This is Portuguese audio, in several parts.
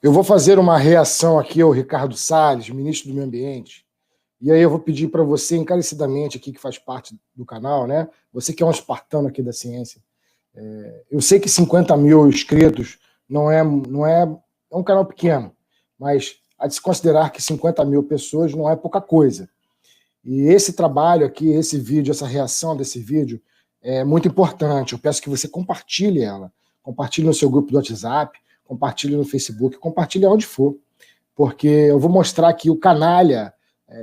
Eu vou fazer uma reação aqui ao Ricardo Salles, ministro do Meio Ambiente, e aí eu vou pedir para você encarecidamente aqui, que faz parte do canal, né? Você que é um espartano aqui da ciência. Eu sei que 50 mil inscritos é um canal pequeno, mas há de se considerar que 50 mil pessoas não é pouca coisa. E esse trabalho aqui, esse vídeo, essa reação desse vídeo é muito importante. Eu peço que você compartilhe ela. Compartilhe no seu grupo do WhatsApp, compartilhe no Facebook, compartilhe onde for. Porque eu vou mostrar aqui o canalha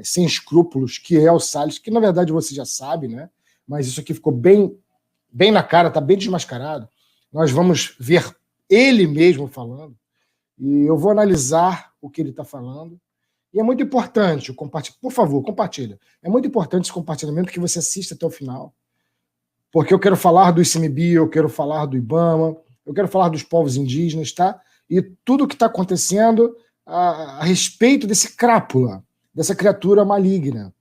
sem escrúpulos que é o Salles, que na verdade você já sabe, né? Mas isso aqui ficou bem na cara, está bem desmascarado. Nós vamos ver ele mesmo falando e eu vou analisar o que ele está falando. E é muito importante, por favor, compartilha. É muito importante esse compartilhamento que você assista até o final, porque eu quero falar do ICMBio, eu quero falar do IBAMA, eu quero falar dos povos indígenas, tá? E tudo o que está acontecendo a respeito desse crápula, dessa criatura maligna.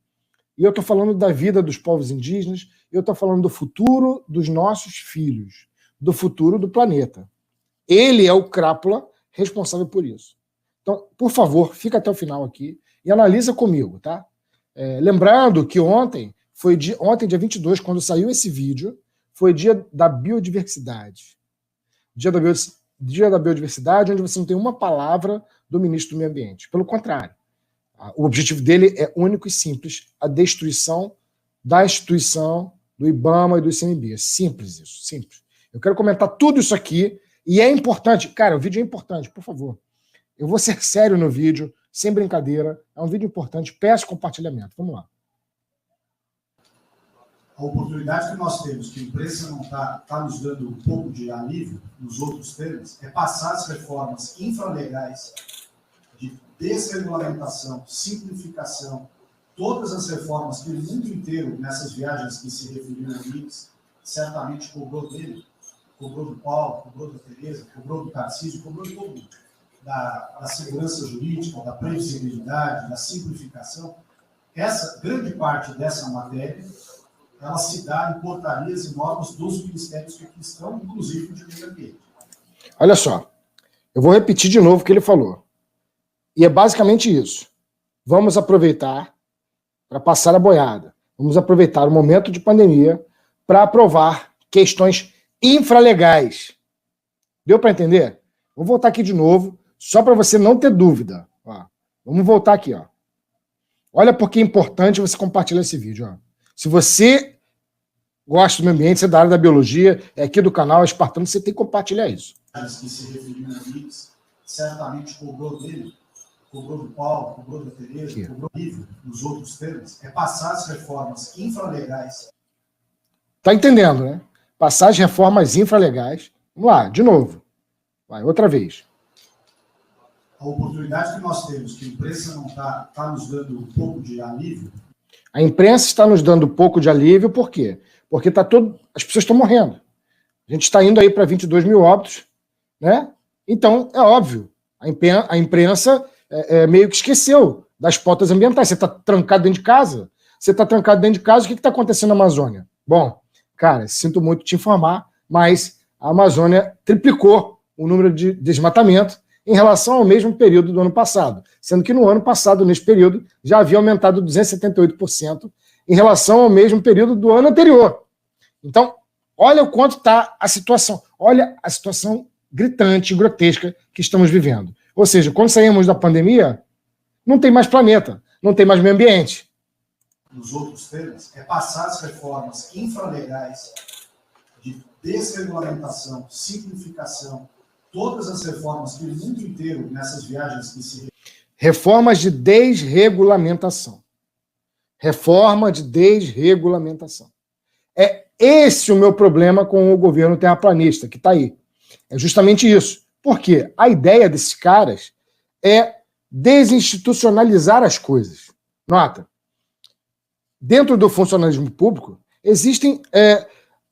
E eu estou falando da vida dos povos indígenas, eu estou falando do futuro dos nossos filhos, do futuro do planeta. Ele é o crápula responsável por isso. Então, por favor, fica até o final aqui e analisa comigo, tá? Lembrando que ontem, dia 22, quando saiu esse vídeo, foi dia da biodiversidade. Dia da biodiversidade, onde você não tem uma palavra do ministro do Meio Ambiente. Pelo contrário, o objetivo dele é único e simples, a destruição da instituição do IBAMA e do ICMBio. É simples isso, simples. Eu quero comentar tudo isso aqui e é importante. Cara, o vídeo é importante, por favor. Eu vou ser sério no vídeo, sem brincadeira. É um vídeo importante, peço compartilhamento. Vamos lá. A oportunidade que nós temos, que a imprensa não está nos dando um pouco de alívio nos outros termos, é passar as reformas infralegais de desregulamentação, simplificação, todas as reformas que o mundo inteiro, nessas viagens que se referiram a Mix, certamente cobrou dele, cobrou do Paulo, cobrou da Tereza, cobrou do Tarcísio, cobrou de todo mundo. Da segurança jurídica, da previsibilidade, da simplificação. Grande parte dessa matéria, ela se dá em portarias e normas dos ministérios que aqui estão, inclusive de meio ambiente. Olha só, eu vou repetir de novo o que ele falou. E é basicamente isso. Vamos aproveitar para passar a boiada. Vamos aproveitar o momento de pandemia para aprovar questões infralegais. Deu para entender? Vou voltar aqui de novo, só para você não ter dúvida. Ó, vamos voltar aqui. Ó. Olha porque é importante você compartilhar esse vídeo. Ó. Se você gosta do meio ambiente, você é da área da biologia, é aqui do canal, é espartano, você tem que compartilhar isso. As que se referiram a Mix, certamente cobrou dele, cobrou do Paulo, cobrou da Tereza, cobrou livre nos outros termos, é passar as reformas infralegais. Tá entendendo, né? Passar as reformas infralegais. Vamos lá, de novo. Vai, outra vez. A oportunidade que nós temos, que a imprensa não está nos dando um pouco de alívio. A imprensa está nos dando um pouco de alívio, por quê? Porque as pessoas estão morrendo. A gente está indo aí para 22 mil óbitos, né? Então, é óbvio, a imprensa meio que esqueceu das pautas ambientais. Você está trancado dentro de casa? O que está acontecendo na Amazônia? Bom, cara, sinto muito te informar, mas a Amazônia triplicou o número de desmatamento em relação ao mesmo período do ano passado, sendo que no ano passado, nesse período, já havia aumentado 278% em relação ao mesmo período do ano anterior. Então, olha o quanto está a situação, olha a situação gritante, grotesca que estamos vivendo. Ou seja, quando saímos da pandemia, não tem mais planeta, não tem mais meio ambiente. Nos outros termos, é passar as reformas infralegais de desregulamentação, simplificação, todas as reformas que o mundo inteiro, nessas viagens que se... Reformas de desregulamentação. Reforma de desregulamentação. É esse o meu problema com o governo terraplanista, que está aí. É justamente isso. Por quê? A ideia desses caras é desinstitucionalizar as coisas. Nota, dentro do funcionalismo público, existem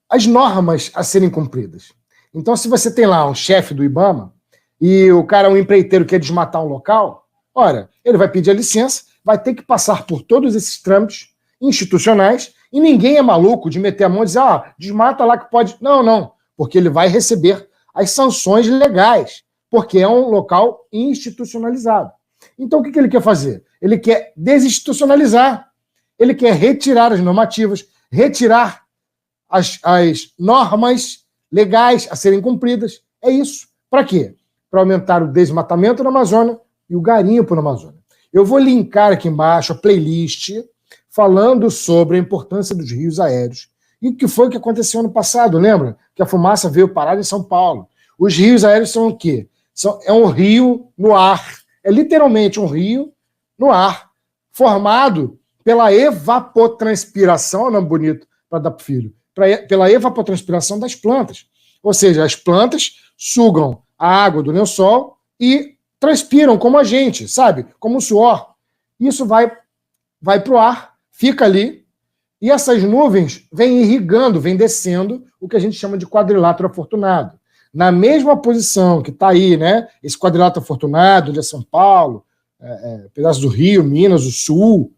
as normas a serem cumpridas. Então, se você tem lá um chefe do IBAMA e o cara é um empreiteiro que quer desmatar um local, ora, ele vai pedir a licença, vai ter que passar por todos esses trâmites institucionais e ninguém é maluco de meter a mão e dizer, desmata lá que pode... Não, porque ele vai receber as sanções legais porque é um local institucionalizado. Então, o que ele quer fazer? Ele quer desinstitucionalizar, ele quer retirar as normativas, retirar as normas legais a serem cumpridas. É isso. Para quê? Para aumentar o desmatamento na Amazônia e o garimpo na Amazônia. Eu vou linkar aqui embaixo a playlist falando sobre a importância dos rios aéreos. E o que foi que aconteceu ano passado, lembra? Que a fumaça veio parar em São Paulo. Os rios aéreos são o quê? É um rio no ar. É literalmente um rio no ar, formado pela evapotranspiração, é um nome bonito para dar para o filho, pela evapotranspiração das plantas. Ou seja, as plantas sugam a água do lençol e transpiram como a gente, sabe? Como o suor. Isso vai para o ar, fica ali, e essas nuvens vêm irrigando, vêm descendo o que a gente chama de quadrilátero afortunado. Na mesma posição que está aí, né? Esse quadrilátero afortunado, onde é São Paulo, pedaço do Rio, Minas, o Sul.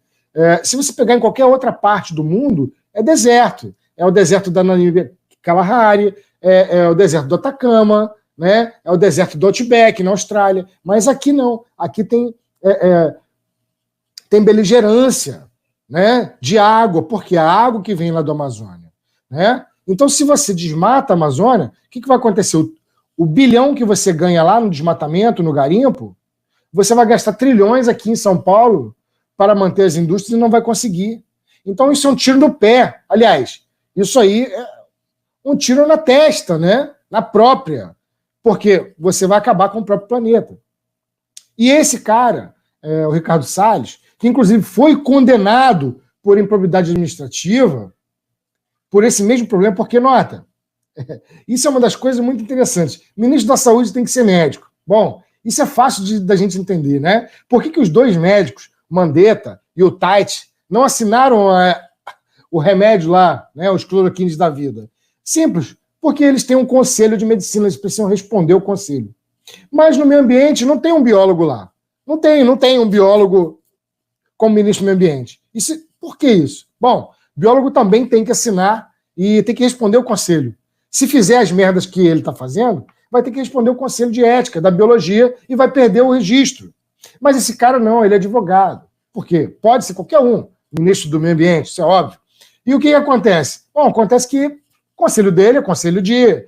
Se você pegar em qualquer outra parte do mundo, é deserto. É o deserto da Namíbia Kalahari, é o deserto do Atacama, né? É o deserto do Outback, na Austrália. Mas aqui não. Aqui tem beligerância, né? De água, porque a água que vem lá do Amazônia, né? Então, se você desmata a Amazônia, o que vai acontecer? O bilhão que você ganha lá no desmatamento, no garimpo, você vai gastar trilhões aqui em São Paulo para manter as indústrias e não vai conseguir. Então, isso é um tiro no pé. Aliás, isso aí é um tiro na testa, né? Na própria. Porque você vai acabar com o próprio planeta. E esse cara, o Ricardo Salles, que inclusive foi condenado por improbidade administrativa, por esse mesmo problema, porque, nota, isso é uma das coisas muito interessantes. O ministro da Saúde tem que ser médico. Bom, isso é fácil da gente entender, né? Por que os dois médicos, Mandetta e o Tait, não assinaram o remédio lá, né, os cloroquines da vida? Simples, porque eles têm um conselho de medicina, eles precisam responder o conselho. Mas no meio ambiente não tem um biólogo lá. Não tem um biólogo como ministro do meio ambiente. Por que isso? Bom, biólogo também tem que assinar e tem que responder o conselho. Se fizer as merdas que ele está fazendo, vai ter que responder o conselho de ética da biologia e vai perder o registro. Mas esse cara não, ele é advogado. Por quê? Pode ser qualquer um, ministro do meio ambiente, isso é óbvio. E o que acontece? Bom, acontece que o conselho dele é conselho de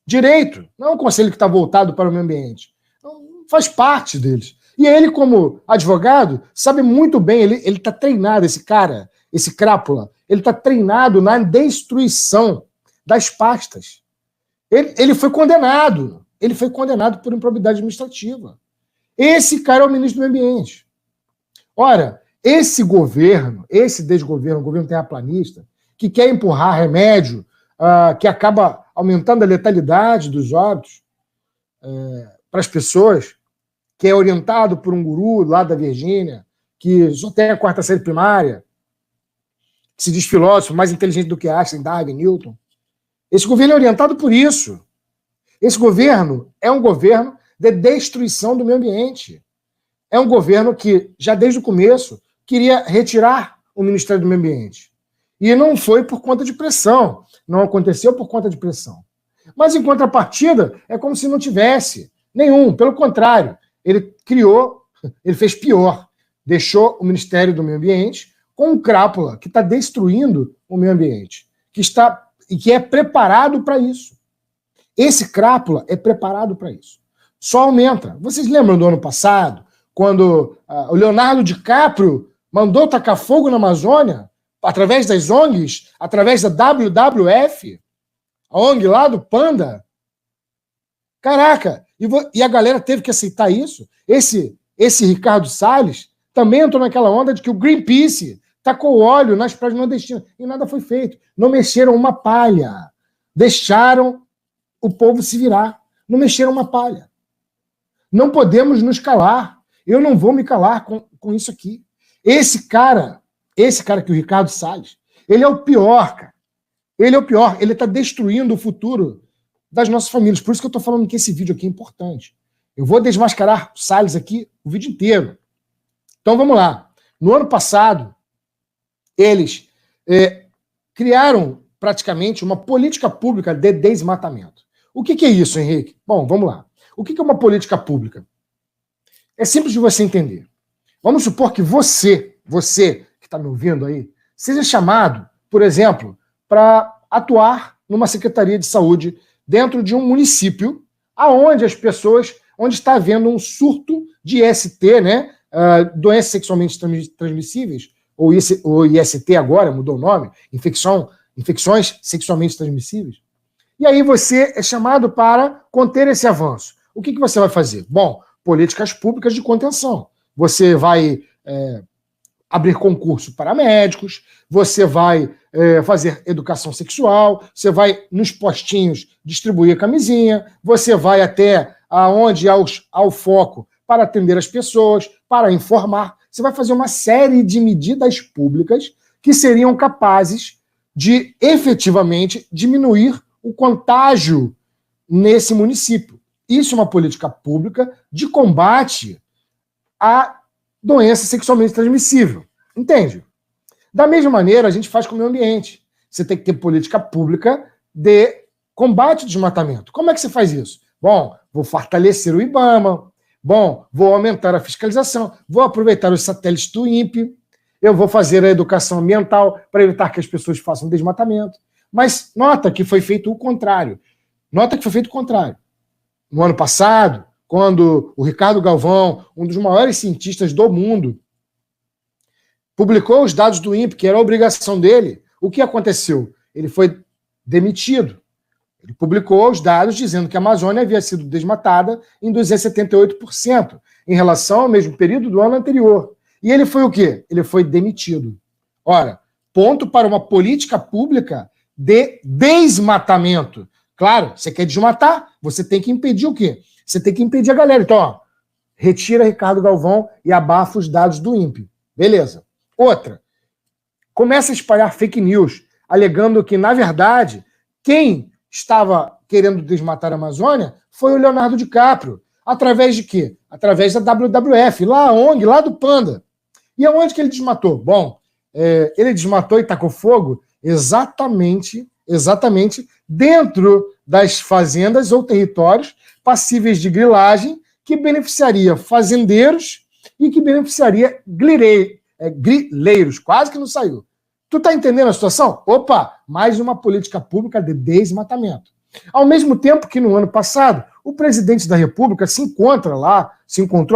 direito, não é um conselho que está voltado para o meio ambiente. Então, faz parte deles. E ele, como advogado, sabe muito bem, ele está treinado, esse cara, esse crápula, ele está treinado na destruição das pastas. Ele foi condenado por improbidade administrativa. Esse cara é o ministro do meio ambiente. Ora, esse governo, esse desgoverno, o governo terraplanista, que quer empurrar remédio, que acaba aumentando a letalidade dos óbitos para as pessoas, que é orientado por um guru lá da Virgínia, que só tem a 4ª série primária, que se diz filósofo, mais inteligente do que Einstein, Darwin, Newton. Esse governo é orientado por isso. Esse governo é um governo de destruição do meio ambiente. É um governo que, já desde o começo, queria retirar o Ministério do Meio Ambiente. E não foi por conta de pressão. Não aconteceu por conta de pressão. Mas, em contrapartida, é como se não tivesse nenhum. Pelo contrário, ele fez pior. Deixou o Ministério do Meio Ambiente com um crápula que está destruindo o meio ambiente, que é preparado para isso. Esse crápula é preparado para isso. Só aumenta. Vocês lembram do ano passado, quando o Leonardo DiCaprio mandou tacar fogo na Amazônia, através das ONGs, através da WWF, a ONG lá do Panda? Caraca! E a galera teve que aceitar isso. Esse Ricardo Salles também entrou naquela onda de que o Greenpeace tacou óleo nas praias nordestinas e nada foi feito. Não mexeram uma palha. Deixaram o povo se virar. Não mexeram uma palha. Não podemos nos calar. Eu não vou me calar com isso aqui. Esse cara que o Ricardo Salles, ele é o pior, cara. Ele é o pior. Ele está destruindo o futuro das nossas famílias. Por isso que eu estou falando que esse vídeo aqui é importante. Eu vou desmascarar o Salles aqui o vídeo inteiro. Então vamos lá. No ano passado, eles criaram praticamente uma política pública de desmatamento. O que é isso, Henrique? Bom, vamos lá. O que é uma política pública? É simples de você entender. Vamos supor que você que está me ouvindo aí, seja chamado, por exemplo, para atuar numa secretaria de saúde dentro de um município aonde as pessoas, onde está havendo um surto de IST, né? Doenças sexualmente transmissíveis, ou IST agora, mudou o nome, infecções sexualmente transmissíveis. E aí você é chamado para conter esse avanço. O que você vai fazer? Bom, políticas públicas de contenção. Você vai abrir concurso para médicos, você vai fazer educação sexual, você vai nos postinhos distribuir camisinha, você vai até aonde há o foco para atender as pessoas, para informar. Você vai fazer uma série de medidas públicas que seriam capazes de efetivamente diminuir o contágio nesse município. Isso é uma política pública de combate à doença sexualmente transmissível. Entende? Da mesma maneira, a gente faz com o meio ambiente. Você tem que ter política pública de combate ao desmatamento. Como é que você faz isso? Bom, vou fortalecer o IBAMA. Bom, vou aumentar a fiscalização. Vou aproveitar os satélites do INPE. Eu vou fazer a educação ambiental para evitar que as pessoas façam desmatamento. Mas nota que foi feito o contrário. Nota que foi feito o contrário. No ano passado, quando o Ricardo Galvão, um dos maiores cientistas do mundo, publicou os dados do INPE, que era a obrigação dele, o que aconteceu? Ele foi demitido. Ele publicou os dados dizendo que a Amazônia havia sido desmatada em 278% em relação ao mesmo período do ano anterior. E ele foi o quê? Ele foi demitido. Ora, ponto para uma política pública de desmatamento. Claro, você quer desmatar, você tem que impedir o quê? Você tem que impedir a galera. Então, ó, retira Ricardo Galvão e abafa os dados do INPE. Beleza. Outra, começa a espalhar fake news, alegando que, na verdade, quem estava querendo desmatar a Amazônia foi o Leonardo DiCaprio. Através de quê? Através da WWF, lá a ONG, lá do Panda. E aonde que ele desmatou? Bom, ele desmatou e tacou fogo exatamente dentro das fazendas ou territórios passíveis de grilagem, que beneficiaria fazendeiros e que beneficiaria grileiros. Quase que não saiu. Tu tá entendendo a situação? Opa, mais uma política pública de desmatamento. Ao mesmo tempo que no ano passado, o presidente da República se encontrou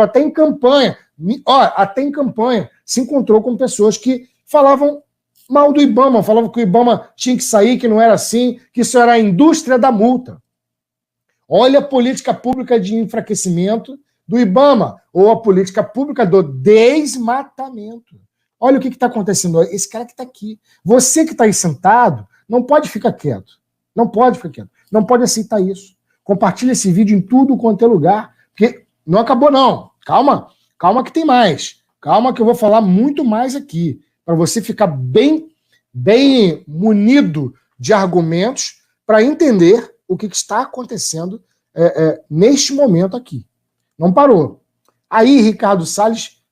até em campanha, se encontrou com pessoas que falavam mal do IBAMA, falavam que o IBAMA tinha que sair, que não era assim, que isso era a indústria da multa. Olha a política pública de enfraquecimento do IBAMA, ou a política pública do desmatamento. Olha o que está acontecendo. Esse cara que está aqui. Você que está aí sentado, não pode ficar quieto. Não pode ficar quieto. Não pode aceitar isso. Compartilha esse vídeo em tudo quanto é lugar, porque não acabou não. Calma que tem mais. Calma que eu vou falar muito mais aqui, para você ficar bem munido de argumentos para entender o que está acontecendo neste momento aqui. Não parou. Aí Ricardo Salles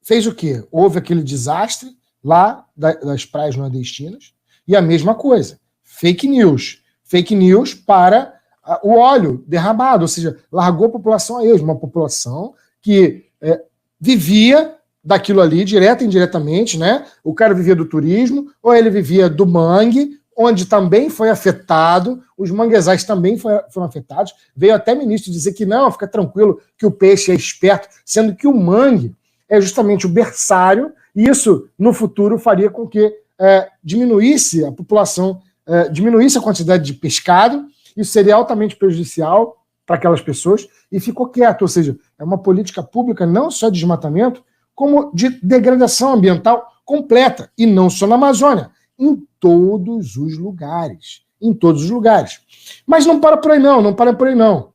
fez o quê? Houve aquele desastre lá das praias nordestinas e a mesma coisa. Fake news. Fake news para o óleo derramado, ou seja, largou a população a esmo, uma população que vivia daquilo ali, direta e indiretamente, né? O cara vivia do turismo, ou ele vivia do mangue, onde também foi afetado, os manguezais também foram afetados. Veio até ministro dizer que não, fica tranquilo, que o peixe é esperto, sendo que o mangue é justamente o berçário, e isso, no futuro, faria com que diminuísse a população, diminuísse a quantidade de pescado. Isso seria altamente prejudicial para aquelas pessoas, e ficou quieto, ou seja, é uma política pública não só de desmatamento, como de degradação ambiental completa, e não só na Amazônia, em todos os lugares. Em todos os lugares. Mas não para por aí não.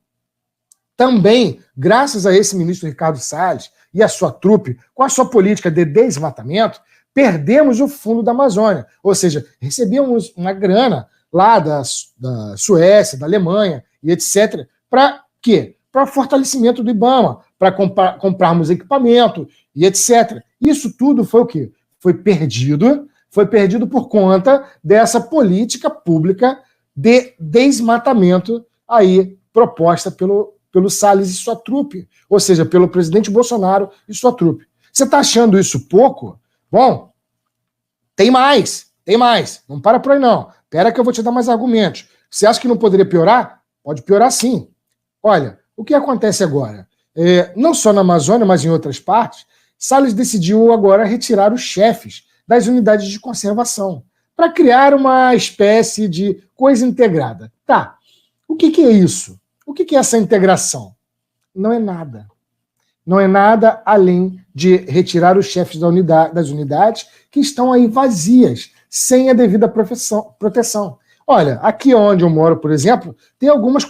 Também, graças a esse ministro Ricardo Salles e a sua trupe, com a sua política de desmatamento, perdemos o fundo da Amazônia. Ou seja, recebíamos uma grana lá da Suécia, da Alemanha e etc. Para quê? Para fortalecimento do IBAMA, para comprarmos equipamento e etc. Isso tudo foi o quê? Foi perdido por conta dessa política pública de desmatamento aí proposta pelo Salles e sua trupe, ou seja, pelo presidente Bolsonaro e sua trupe. Você está achando isso pouco? Bom, tem mais. Não para por aí, não. Espera que eu vou te dar mais argumentos. Você acha que não poderia piorar? Pode piorar sim. Olha, o que acontece agora? Não só na Amazônia, mas em outras partes, Salles decidiu agora retirar os chefes das unidades de conservação para criar uma espécie de coisa integrada. Tá, o que é isso? O que é essa integração? Não é nada. Não é nada além de retirar os chefes das unidades que estão aí vazias, sem a devida proteção. Olha, aqui onde eu moro, por exemplo, tem algumas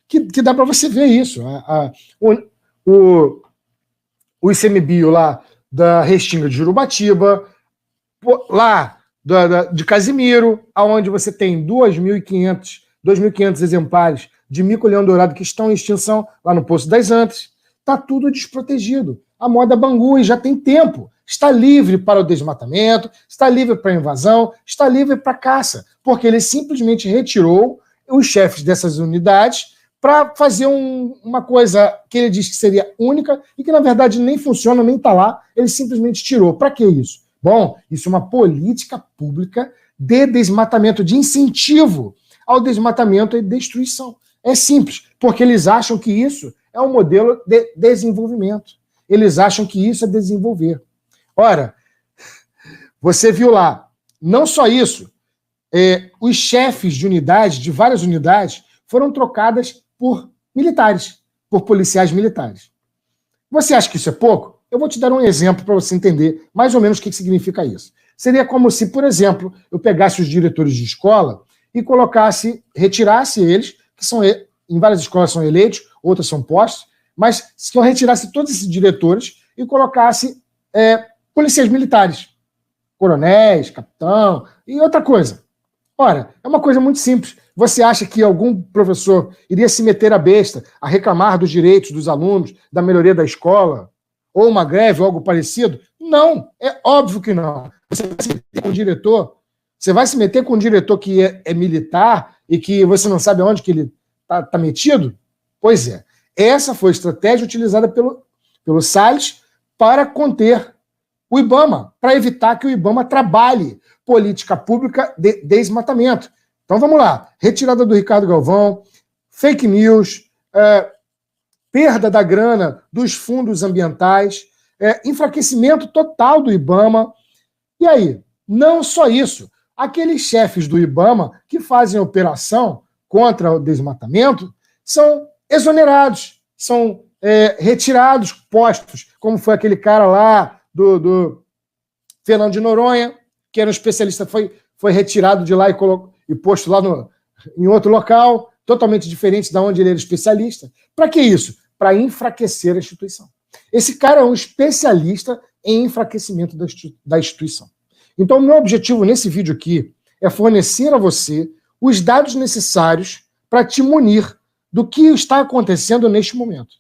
que dá para você ver isso. O ICMBio lá da Restinga de Jurubatiba, lá de Casimiro, onde você tem 2.500 exemplares de mico-leão-dourado que estão em extinção lá no Poço das Antas. Está tudo desprotegido. A moda Bangui já tem tempo. Está livre para o desmatamento, está livre para a invasão, está livre para a caça, porque ele simplesmente retirou os chefes dessas unidades para fazer uma coisa que ele diz que seria única e que, na verdade, nem funciona, nem está lá. Ele simplesmente tirou. Para que isso? Bom, isso é uma política pública de desmatamento, de incentivo ao desmatamento e destruição. É simples, porque eles acham que isso é um modelo de desenvolvimento. Eles acham que isso é desenvolver. Ora, você viu lá, não só isso, os chefes de unidades, de várias unidades, foram trocadas por militares, por policiais militares. Você acha que isso é pouco? Eu vou te dar um exemplo para você entender mais ou menos o que significa isso. Seria como se, por exemplo, eu pegasse os diretores de escola e retirasse eles, que são, em várias escolas são eleitos, outras são postos, mas se eu retirasse todos esses diretores e colocasse policiais militares, coronéis, capitão e outra coisa. Ora, é uma coisa muito simples. Você acha que algum professor iria se meter a besta a reclamar dos direitos dos alunos, da melhoria da escola, ou uma greve ou algo parecido? Não, é óbvio que não. Você vai se meter com um diretor, você vai se meter com um diretor que é militar e que você não sabe onde que ele está metido? Pois é. Essa foi a estratégia utilizada pelo Salles para conter o IBAMA, para evitar que o IBAMA trabalhe política pública de desmatamento. Então vamos lá. Retirada do Ricardo Galvão, fake news, perda da grana dos fundos ambientais, enfraquecimento total do IBAMA. E aí, não só isso. Aqueles chefes do IBAMA que fazem operação contra o desmatamento são exonerados, são retirados postos, como foi aquele cara lá do Fernando de Noronha, que era um especialista, foi retirado de lá e posto lá em outro local, totalmente diferente de onde ele era especialista. Para que isso? Para enfraquecer a instituição. Esse cara é um especialista em enfraquecimento da instituição. Então, o meu objetivo nesse vídeo aqui é fornecer a você os dados necessários para te munir do que está acontecendo neste momento.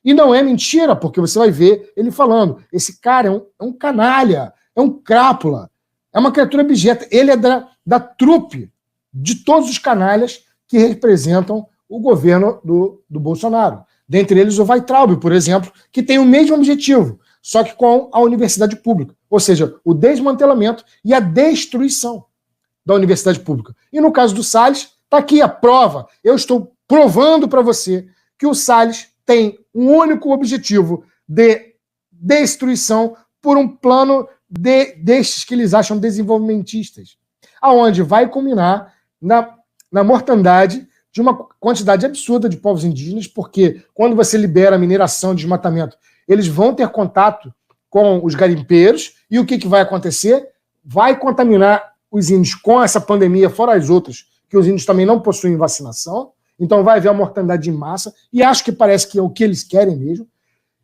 E não é mentira, porque você vai ver ele falando. Esse cara é um canalha, é um crápula, é uma criatura abjeta. Ele é da trupe de todos os canalhas que representam o governo do Bolsonaro. Dentre eles o Weintraub, por exemplo, que tem o mesmo objetivo, só que com a universidade pública. Ou seja, o desmantelamento e a destruição da universidade pública. E no caso do Salles, está aqui a prova. Eu estou provando para você que o Salles tem um único objetivo de destruição por um plano destes que eles acham desenvolvimentistas, aonde vai culminar na mortandade de uma quantidade absurda de povos indígenas, porque quando você libera a mineração, desmatamento, eles vão ter contato com os garimpeiros, e o que vai acontecer? Vai contaminar os índios com essa pandemia, fora as outras, que os índios também não possuem vacinação, então vai haver a mortandade em massa, e acho que parece que é o que eles querem mesmo.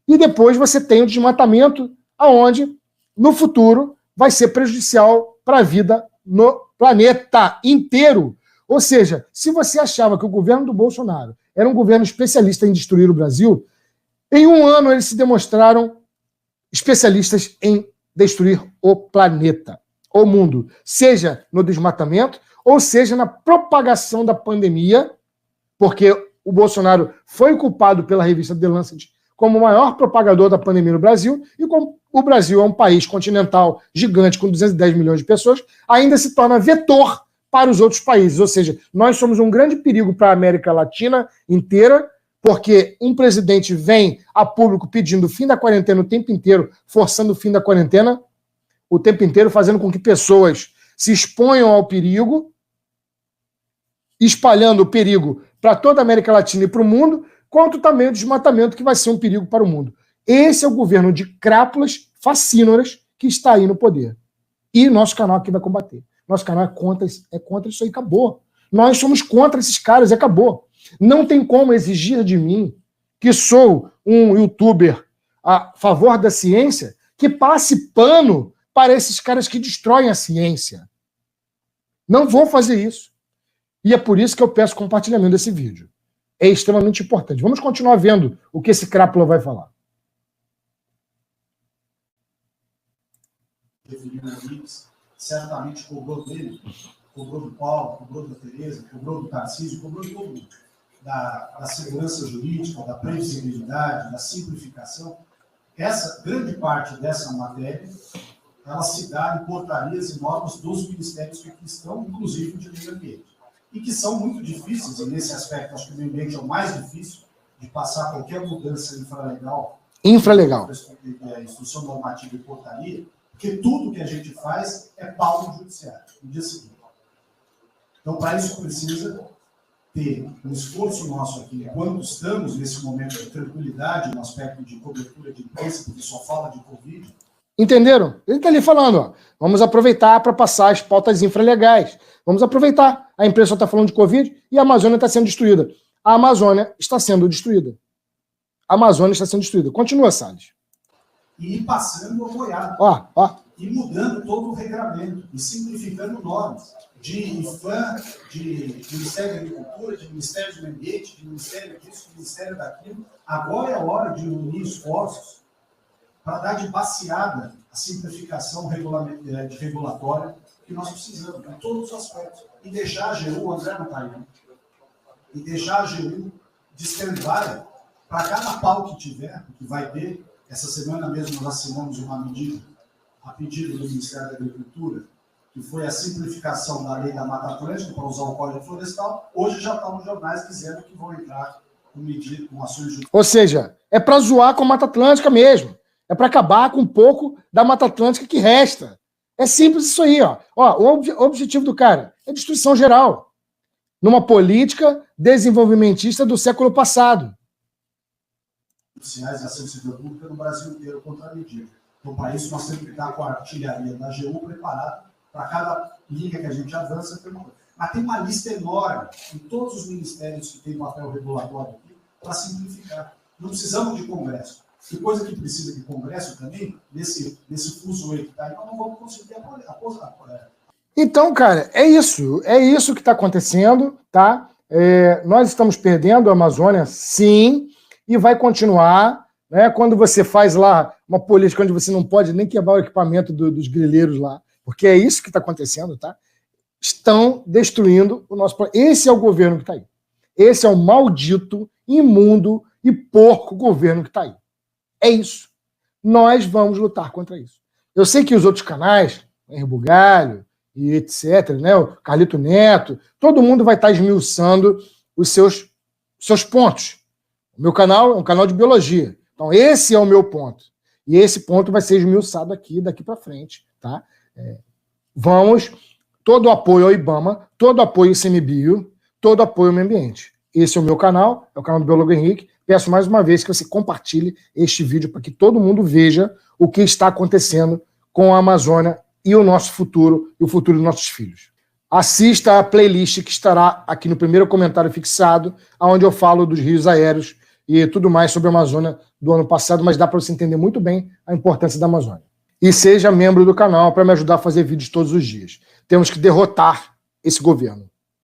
E depois você tem o desmatamento, aonde, no futuro, vai ser prejudicial para a vida no planeta inteiro. Ou seja, se você achava que o governo do Bolsonaro era um governo especialista em destruir o Brasil, em um ano eles se demonstraram especialistas em destruir o planeta, o mundo, seja no desmatamento, ou seja na propagação da pandemia, porque o Bolsonaro foi culpado pela revista The Lancet como o maior propagador da pandemia no Brasil, e como o Brasil é um país continental gigante com 210 milhões de pessoas, ainda se torna vetor para os outros países. Ou seja, nós somos um grande perigo para a América Latina inteira, porque um presidente vem a público pedindo o fim da quarentena o tempo inteiro, forçando o fim da quarentena o tempo inteiro, fazendo com que pessoas se exponham ao perigo, espalhando o perigo para toda a América Latina e para o mundo, quanto também o desmatamento, que vai ser um perigo para o mundo. Esse é o governo de crápulas facínoras que está aí no poder. E nosso canal aqui vai combater. Nosso canal é contra isso aí, acabou. Nós somos contra esses caras e acabou. Não tem como exigir de mim, que sou um youtuber a favor da ciência, que passe pano para esses caras que destroem a ciência. Não vou fazer isso. E é por isso que eu peço compartilhamento desse vídeo. É extremamente importante. Vamos continuar vendo o que esse crápula vai falar. Certamente cobrou dele, cobrou do Paulo, cobrou da Tereza, cobrou do Tarcísio, cobrou de todo mundo. Da segurança jurídica, da previsibilidade, da simplificação. Essa grande parte dessa matéria, ela se dá em portarias e normas dos ministérios que aqui estão, inclusive de meio ambiente. E que são muito difíceis, e nesse aspecto acho que o meio ambiente é o mais difícil de passar qualquer mudança infralegal. Instrução normativa e portaria, porque tudo que a gente faz é pauta no judiciário, no dia seguinte. Então, para isso precisa ter um esforço nosso aqui, enquanto estamos nesse momento de tranquilidade, no aspecto de cobertura de imprensa, porque só fala de Covid. Entenderam? Ele está ali falando, ó, vamos aproveitar para passar as pautas infralegais. Vamos aproveitar. A imprensa está falando de Covid e a Amazônia está sendo destruída. A Amazônia está sendo destruída. A Amazônia está sendo destruída. Continua, Salles. E ir passando a boiada. E mudando todo o regramento. E simplificando normas. De IFAM, de Ministério da Agricultura, de Ministério do Meio Ambiente, de Ministério disso, de Ministério daquilo. Agora é a hora de unir esforços para dar de baseada a simplificação regulatória que nós precisamos, em todos os aspectos. E deixar a AGU, o André não está aí, né? E deixar a AGU de stand-by para cada pau que tiver, que vai ter. Essa semana mesmo nós assinamos uma medida, a pedido do Ministério da Agricultura, que foi a simplificação da lei da Mata Atlântica para usar o Código Florestal. Hoje já está nos jornais dizendo que vão entrar com medidas, com ações judiciais. Ou seja, é para zoar com a Mata Atlântica mesmo. É para acabar com um pouco da Mata Atlântica que resta. É simples isso aí, ó. O objetivo do cara é destruição geral. Numa política desenvolvimentista do século passado. Judiciais e ação civil pública no Brasil inteiro contra a medida. Então, para isso, nós temos que estar com a artilharia da AGU preparada para cada linha que a gente avança. Mas tem uma lista enorme em todos os ministérios que têm papel regulatório aqui para simplificar. Não precisamos de Congresso. Que coisa que precisa de Congresso também, nesse fuso aí que está aí, nós não vamos conseguir aposar. Então, cara, é isso que está acontecendo, tá? Nós estamos perdendo a Amazônia, sim, e vai continuar, né? Quando você faz lá uma política onde você não pode nem quebrar o equipamento dos grileiros lá, porque é isso que está acontecendo, tá? Estão destruindo o nosso planeta. Esse é o governo que está aí. Esse é o maldito, imundo e porco governo que está aí. É isso. Nós vamos lutar contra isso. Eu sei que os outros canais, Henri Bugalho e etc., né, o Carlito Neto, todo mundo vai estar esmiuçando os seus pontos. O meu canal é um canal de biologia. Então, esse é o meu ponto. E esse ponto vai ser esmiuçado aqui, daqui para frente. Tá? Vamos, todo o apoio ao IBAMA, todo o apoio ao ICMBio, todo o apoio ao meio ambiente. Esse é o meu canal, é o canal do Biólogo Henrique. Peço mais uma vez que você compartilhe este vídeo para que todo mundo veja o que está acontecendo com a Amazônia e o nosso futuro e o futuro dos nossos filhos. Assista a playlist que estará aqui no primeiro comentário fixado, onde eu falo dos rios aéreos e tudo mais sobre a Amazônia do ano passado, mas dá para você entender muito bem a importância da Amazônia. E seja membro do canal para me ajudar a fazer vídeos todos os dias. Temos que derrotar esse governo.